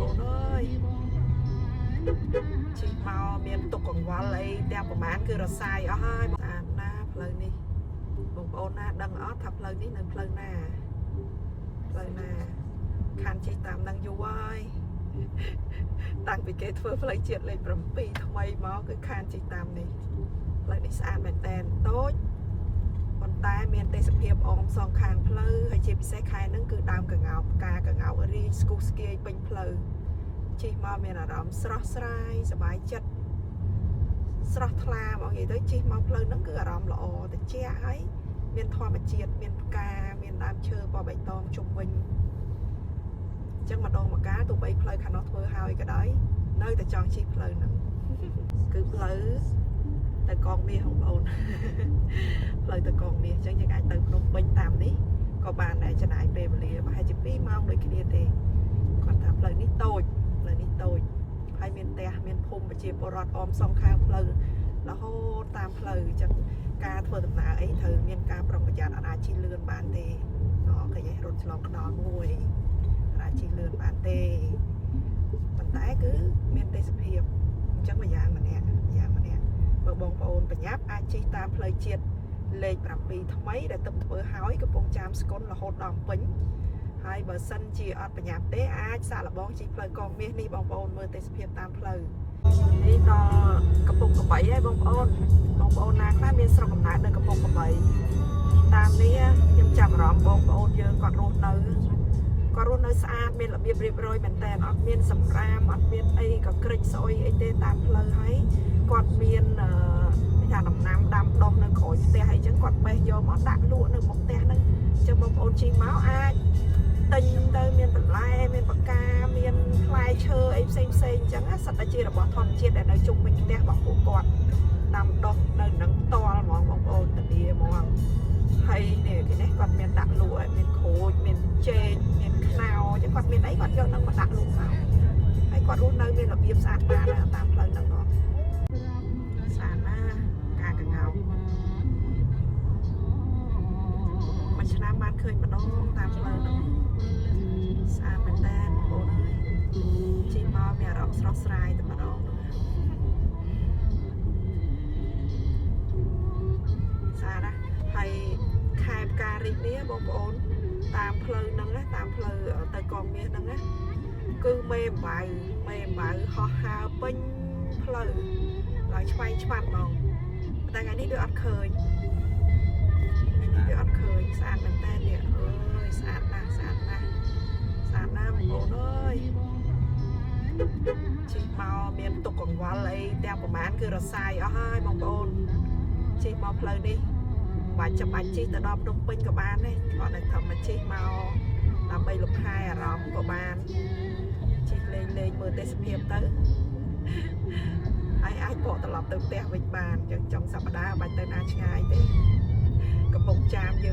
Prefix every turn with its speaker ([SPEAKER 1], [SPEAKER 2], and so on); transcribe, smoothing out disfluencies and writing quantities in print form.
[SPEAKER 1] ôn ơi chị mau miền tục còn quá lấy đeo của mán cứ là sai ở hai na lời đi bông ôn na đằng ót thập lời đi nâng lời nè khăn chị tạm đang du ơi tăng vì cái thưa lời chuyện lên bấm pi thay máu cái khăn chị tạm này lời đi xa mẹ đèn tốt còn tai miền tây sập hiệp ông song khang pleu hay chị bị xe khai nâng cứ đam cả ngạo ở đi school ski bình pleu chị mau miền ở đó srot sraiสบายចិត្តស្រស់ថ្លាមកនិយាយទៅជិះមកផ្លូវហ្នឹងគឺអារម្មណ៍ល្អតែជាហើយមានធម្មជាតិមានផ្កាមានដើមឈើពណ៌បៃតងជុំវិញអញ្ចឹងម្ដងមកកាលទោះបីផ្លូវខាងនោះធ្វើហើយក៏ដោយនៅតែចង់ជិះផ្លូវហ្នឹងគឺផ្លូវទៅកងមាសបងប្អូនផ្លូវទៅកងមាសអញ្ចឹងយើងអាចទៅភ្នំពេញតាមនេះក៏បានដែរចំណាយពេលវេលាប្រហែលជា2ម៉ោងដូចគ្នាទេគាត់ថាផ្លូវនេះតូចហើយមានផ្ទះមានភូមិប្រជាពលរដ្ឋអមសងខាងផ្លូវរហូតតាមផ្លូវអញ្ចឹងការធ្វើដំណើរអីត្រូវមានការប្រុងប្រយ័ត្នអាចជិះលឿនបានទេឃើញរត់ឆ្លងខ្នល់មួយអាចជិះលឿនបានទេប៉ុន្តែគឺមានទេសភាពអញ្ចឹងម្យ៉ាងម្នាក់បើបងប្អូនប្រញាប់អាចជិះតាមផ្លូវជាតិលេខ7ថ្មីដែលទៅធ្វើហើយកំពុងចាមស្គុនរហូតដល់ពេញហើយបើសិនជាអត់ប្រញាប់ទេអាចសាកល្បងជិះផ្លូវកងមាសនេះបងប្អូនមើលទេសភាពតាមផ្លូវនេះដល់កំពង់កំបីហើយបងប្អូនណាខ្លះមានស្រុកកំណើតនៅកំពង់កំបីតាមនេះខ្ញុំចាប់អារម្មណ៍បងប្អូនយើងគាត់រស់នៅស្អាតមានរបៀបរៀបរយមែនតើអត់មានសម្រាមអត់មានអីក៏ក្រិចស្អុយអីទេតាមផ្លូវហើយគាត់មានថាដំណាំដាំដុះនៅក្រោយផ្ទះអីចឹងគាត់បេះយកមកដាក់លក់នៅមុខផ្ទះហ្នឹងអញ្ចឹងបងប្អូនជិះមកអាចទិញទៅមានបន្លែមានបកាមានផ្លែឈើអីផ្សេងអញ្ចឹងសិតតែជារបស់ធម្មជាតិដែលនៅជុំវិញផ្ទះរបស់ពួកគាត់ដាំដុះនៅនឹងផ្ទាល់ហ្មងបងប្អូនតានីហ្មងហើយនេះគាត់មានដាក់លក់មានក្រូចមានចេកមានខ្នោអញ្ចឹងគាត់មានអីគាត់យកនឹងមកដាក់លក់មកហើយគាត់រស់នៅមានរបៀបស្អាតបានតាមផ្លូវហ្នឹងហ៎ស្អាតណាស់ការកង្កោមួយឆ្នាំបានឃើញម្ដងតាមផ្លូវហ្នឹងស្អាតមែនតើបងប្អូនជិះមកមានអារម្មណ៍ស្រស់ស្រាយតែម្ដងស្អាតណាស់ហើយខែផ្ការីកនេះបងប្អូនតាមផ្លូវហ្នឹងតាមផ្លូវទៅកងមាសហ្នឹងគឺមេអំបៅហោះហើរពេញផ្លូវឡើងឆ្វែងឆ្វាត់ហ្មងតែថ្ងៃនេះដូចអត់ឃើញស្អាតមែនតើនេះអើយស្អាតណាស់បងប្អូនអើយជិះមកមានទុកកង្វល់អីទាំងប្រហែលគឺរសាយអស់ហើយបងប្អូនជិះមកផ្លូវនេះបាច់ចាំបាច់ជិះទៅដល់ភ្នំពេញក៏បានដែរគាត់តែថាមកជិះមកដើម្បីលំហែអារម្មណ៍ក៏បានជិះលេងមើលទេសភាពទៅហើយអាចបកត្រឡប់ទៅផ្ទះវិញបានអញ្ចឹងចុងសប្តាហ៍បាច់ទៅណាឆ្ងាយទេកំពុងចាមយើង